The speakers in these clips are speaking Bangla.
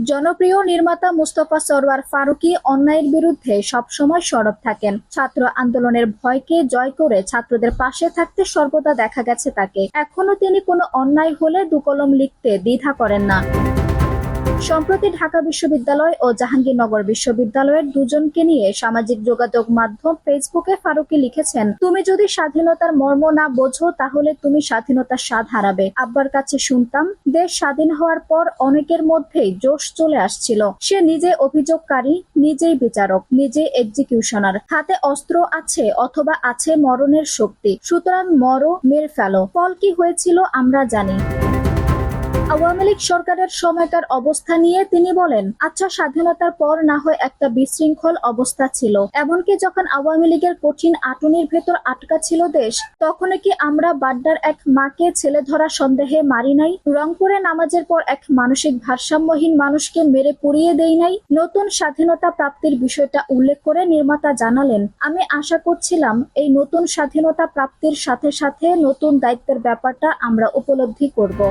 জনপ্রিয় নির্মাতা মুস্তফা সরওয়ার ফারুকী অন্যায়ের বিরুদ্ধে সবসময় সরব থাকেন। ছাত্র আন্দোলনের ভয়কে জয় করে ছাত্রদের পাশে থাকতে সর্বদা দেখা গেছে তাকে। এখনো তিনি কোনো অন্যায় হলে দুকলম লিখতে দ্বিধা করেন না। সম্প্রতি ঢাকা বিশ্ববিদ্যালয় ও জাহাঙ্গীরনগর বিশ্ববিদ্যালয়ের দুজনকে নিয়ে সামাজিক যোগাযোগ মাধ্যম ফেসবুকে ফারুকী লিখেছেন, তুমি যদি স্বাধীনতার মর্ম না বোঝো তাহলে তুমি স্বাধীনতার স্বাদ হারাবে। আব্বার কাছে শুনতাম, দেশ স্বাধীন হওয়ার পর অনেকের মধ্যেই জোশ চলে আসছিল। সে নিজে অভিযোগকারী, নিজেই বিচারক, নিজেই এক্সিকিউশনার। হাতে অস্ত্র আছে অথবা আছে মরণের শক্তি, সুতরাং মরো, মেরে ফেলো। ফল কি হয়েছিল আমরা জানি। আওয়ামী লীগ সরকারের সময়কার অবস্থা নিয়ে তিনি বলেন, আচ্ছা স্বাধীনতার পর না হয় একটা বিশৃঙ্খল অবস্থা ছিল, এমনকি যখন আওয়ামী লীগের কঠিন আটুনির ভেতর আটকা ছিল দেশ, তখন কি আমরা বাড্ডার এক মাকে ছেলে ধরা সন্দেহে মারি নাই? রংপুরে নামাজের পর এক মানসিক ভারসাম্যহীন মানুষকে মেরে পুড়িয়ে দেই নাই? নতুন স্বাধীনতা প্রাপ্তির বিষয়টা উল্লেখ করে নির্মাতা জানালেন, আমি আশা করছিলাম এই নতুন স্বাধীনতা প্রাপ্তির সাথে সাথে নতুন দায়িত্বের ব্যাপারটা আমরা উপলব্ধি করব।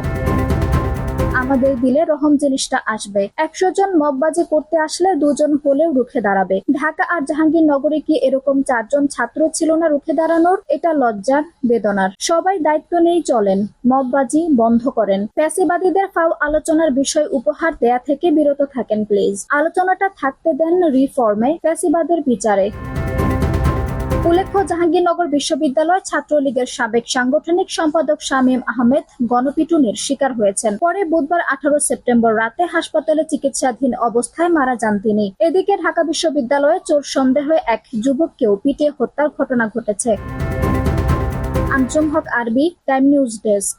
আমাদের দিলে রহম জিনিসটা আসবে। 100 জন মববাজি করতে আসলে 2 জন হলেও রুখে দাঁড়াবে। ঢাকা আর জাহাঙ্গীরনগরে কি এরকম 4 জন ছাত্র ছিল না রুখে দাঁড়ানোর? এটা লজ্জার, বেদনার। সবাই দায়িত্ব নিয়েই চলেন, মববাজি বন্ধ করেন। ফ্যাসিবাদীদের ফাও আলোচনার বিষয় উপহার দেয়া থেকে বিরত থাকেন প্লিজ। আলোচনাটা থাকতে দেন রিফর্মে, ফ্যাসিবাদের বিচারে। উল্লেখ্য, জাহাঙ্গীরনগর বিশ্ববিদ্যালয় ছাত্রলীগের সাবেক সাংগঠনিক সম্পাদক শামীম আহমেদ গণপিটুনির শিকার হয়েছেন। পরে বুধবার 18 সেপ্টেম্বর রাতে হাসপাতালে চিকিৎসাধীন অবস্থায় মারা যান তিনি। এদিকে ঢাকা বিশ্ববিদ্যালয়ে চোর সন্দেহে এক যুবককেও পিটিয়ে হত্যার ঘটনা ঘটেছে। আঞ্জুম হক আরবি, টাইম নিউজ ডেস্ক।